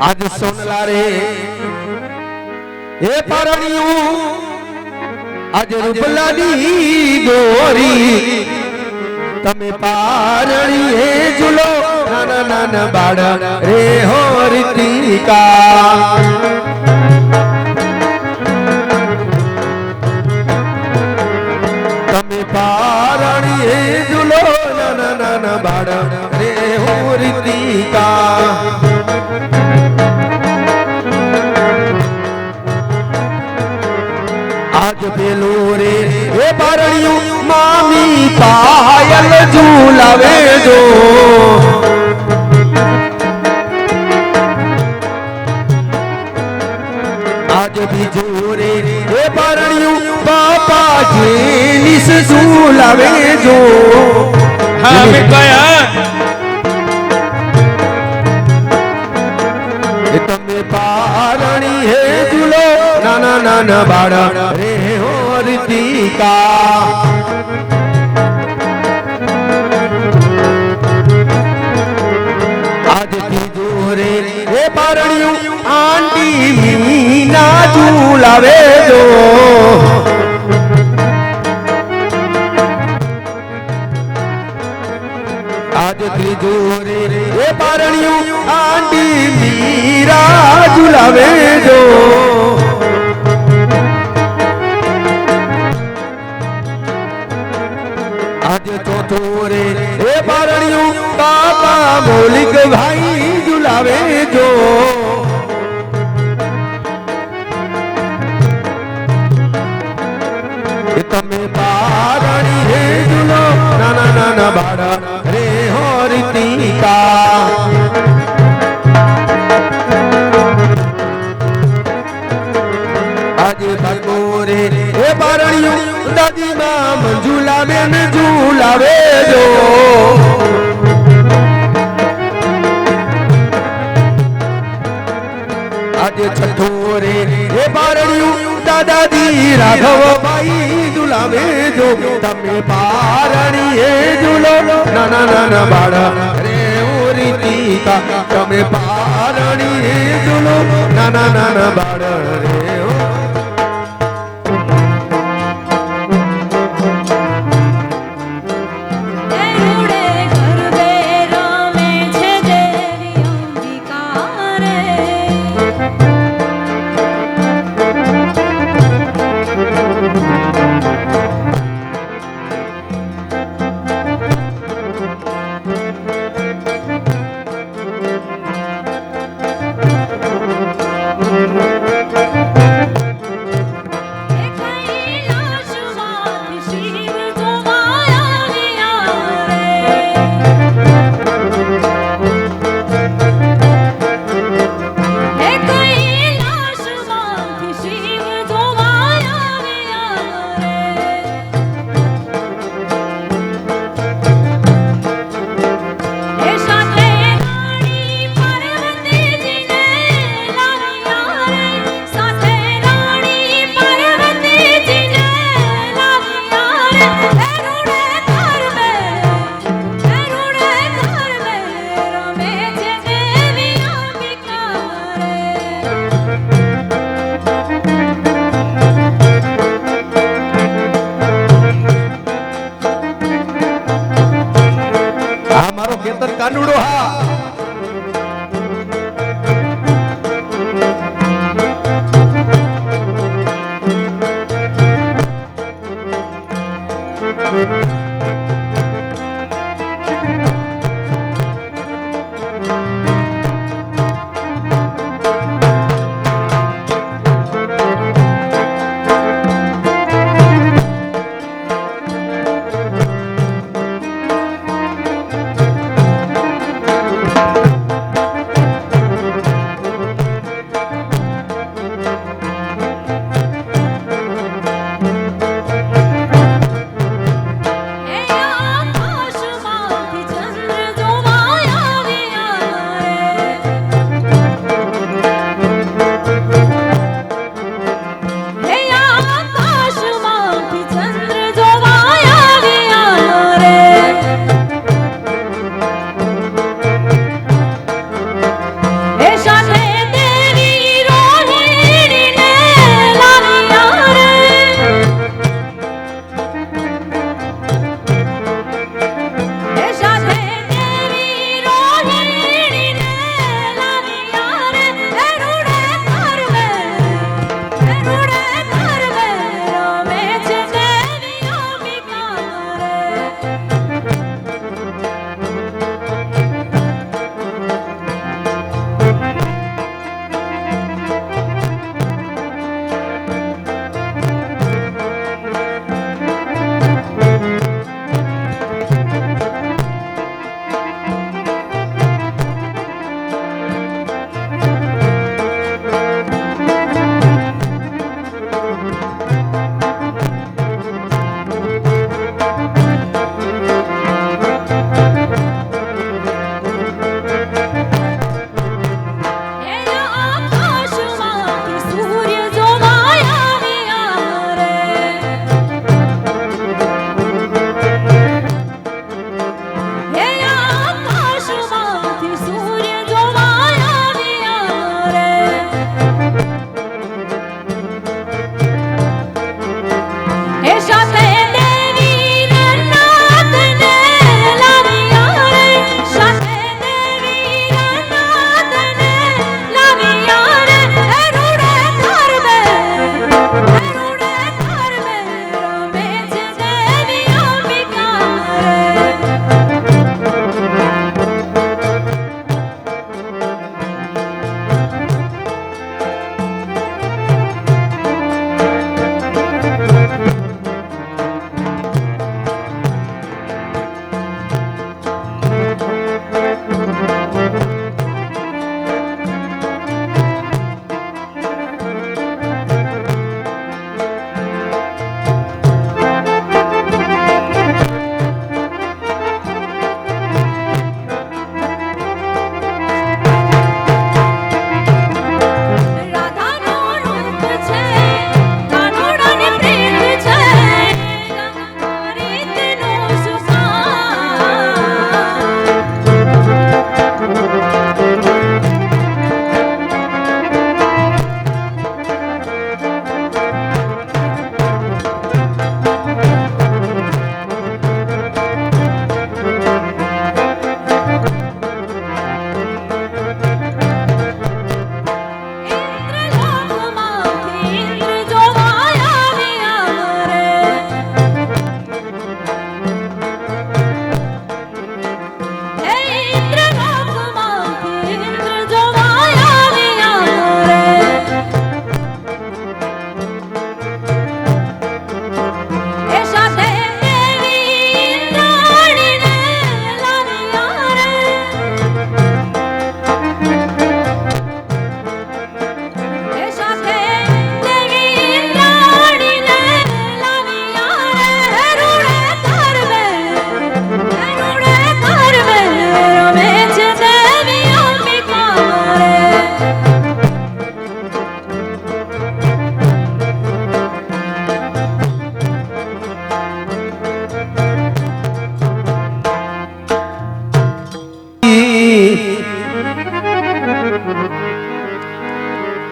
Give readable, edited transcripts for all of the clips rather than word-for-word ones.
आज सोनला रे ए परणियू आज रूपलानी गोरी तमे पारणी हे झूलो नाना नाना बाड़ा रे हो रितिका तमे पारणी हे झूलो नाना नाना बाड़ा रे हो रितिका आज पेलो रे ए पारणियू मामी पायल झूलावे दो आज बीजो रे ए पारणियू बापा जेनिस झूलावे दो हाँ मैं कया तमे पारणी हे झूलो नाना नाना बाड़ा रे हो रितिका आज तीजो रे हे पारणियू आंटी मीना झूलावे दो आज तीजो रे हे पारणियू आंटी मीरा झूलावे दो आज चौथो रे हे पारणियू बापा मौलिक भाई झूलावे दो तमे पारणी हे झूलो नाना नाना बाड़ा रे हो रितिका आज भागो रे हे पारणियू दादी मां मंजूला बेन झूलावे दो आज छठो रे हे पारणियू दादाजी राघव भाई झूलावे दो तमे पारणी हे झूलो नाना नाना बाड़ा रे ओ रितिका तमे पारणी हे झूलो नाना नाना बाड़ा रे ओ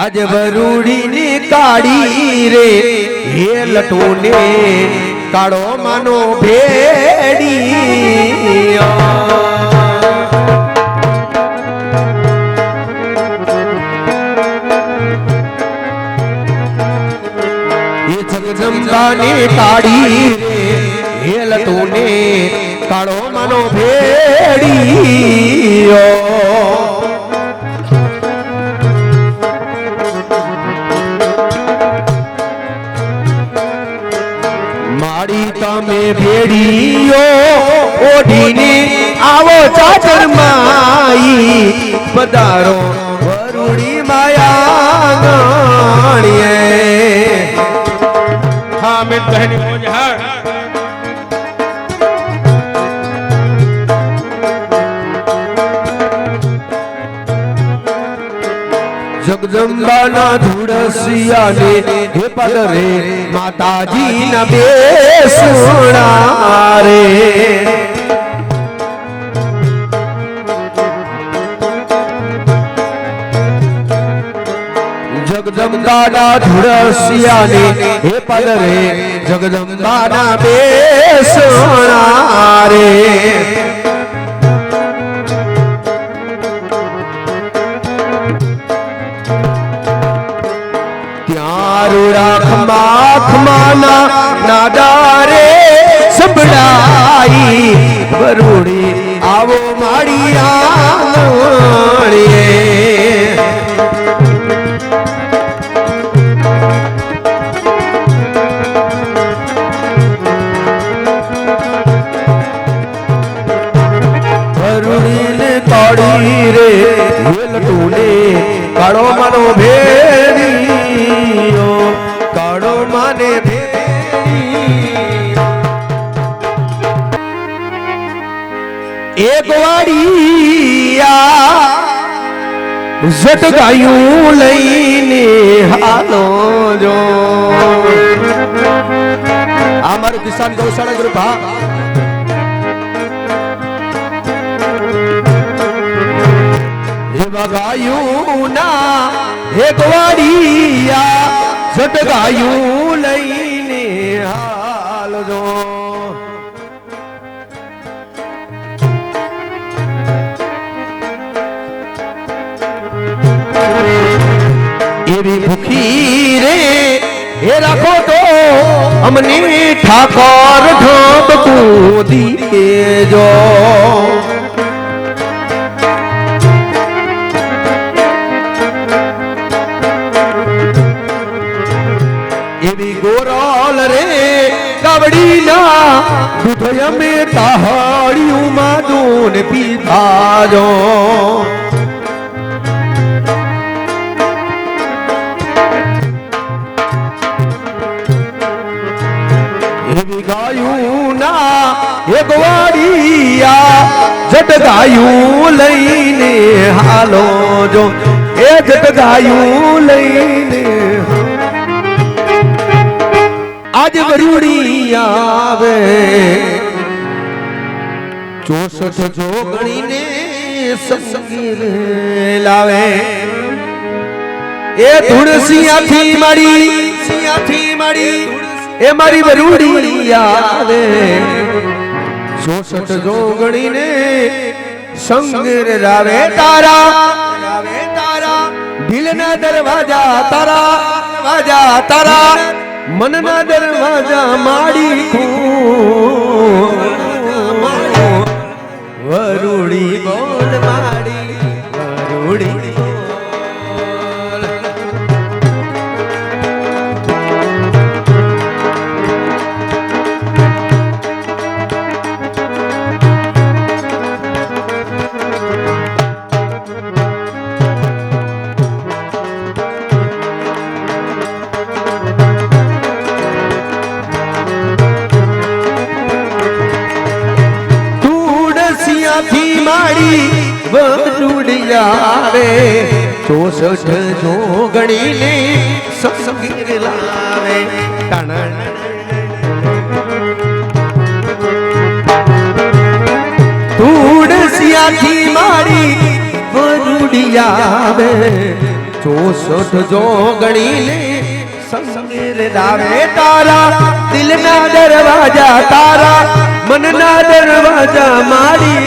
अज वरूड़ी ने काड़ी रे हे लटोने काड़ो मानो भेड़ी ये जगदम्बा ने काड़ी रे हे लटोने काड़ो मानो भेड़ी माड़ी तमे भेड़ियो ओढ़ीने आवो चाचर माई पधारो वरुड़ी माया गाणिए हामिद बहनी मोजहर जगदम्बा ना धुड़सिया ने हे पदरे माताजी न बेसुना रे जगदम्बा ना धुड़सिया ने हे पदरे जगदम्बा ना बेसुना रे खमाना नादारे सबड़ाई वरुड़ी आवो माड़िया वरुड़ी ने तोड़ी रे लटूने काड़ो मनो भेड़ियो काड़ो माने एक वाड़िया जट गायूं लईने हालो जो आमारू किसान गौशाला ग्रुप हा गायूं ना एक वाड़िया जट गायूं लईने हाल जो एवी भूखी रे हे रखो तो हमने ठाकर ढांप को दिए जो गोराल रे कबड़ी ना दुधय में ताहाड़ियों मादून पीता जो गायूं ना एक वाड़िया जट गायूं लईने हालो जो ए जट गायूं लईने आज वरुड़ी आवे 64 जोगणी ने संगीर लावे ए तुलसिया थी मारी ए मारी वरुड़ी आवे 64 जोगणी ने संगीर लावे तारा दिल ना दरवाजा तारा मन ना दरवाजा माड़ी वरुड़ी बोल माड़ी वरुड़ी वरुड़िया रे 64 जोगणी ने संगीर लावे तुलसिया थी मारी वरुड़िया रे 64 જોગણી લે સંગીર દાવે તારા દિલના દરવાજા તારા મનના દરવાજા મારી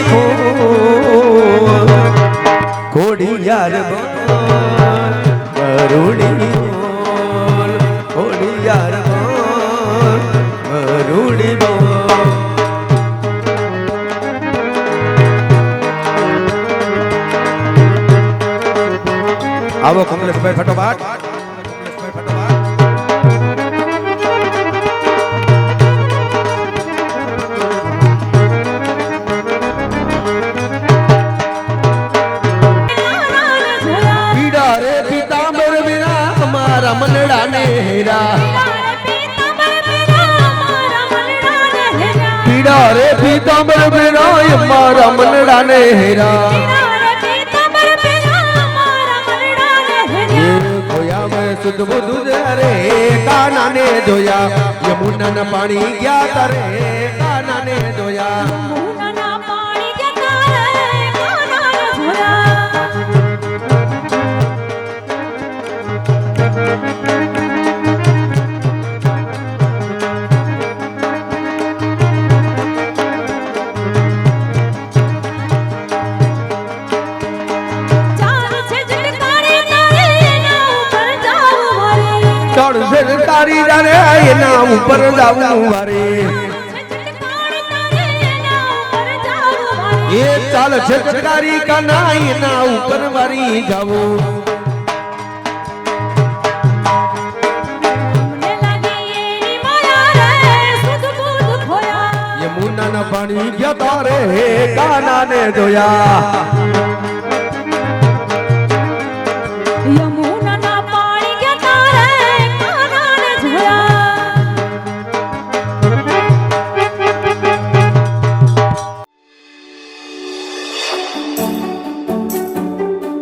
ખોડિયાર બોલ વરુડી બોલ ખોડિયાર બોલ વરુડી બોલ આવો કમલેશભાઈ ફટોફટ પીડા રે પીતાંબર વિના અમારા મનડા ને હેરા પીડા રે પીતાંબર વિના અમારા મનડા ને હેરા સુધ બુધ રે કાના ને જોયા યમુના ના પાણી ગયા તારે કાના ને જોયા તારી જાને એના ઉપર જાવું વારે એ ચાલ છે ચટકારી કાના એના ઉપર વારી જાવું યમુના ના પાણી ગયા તારે કાના ને જોયા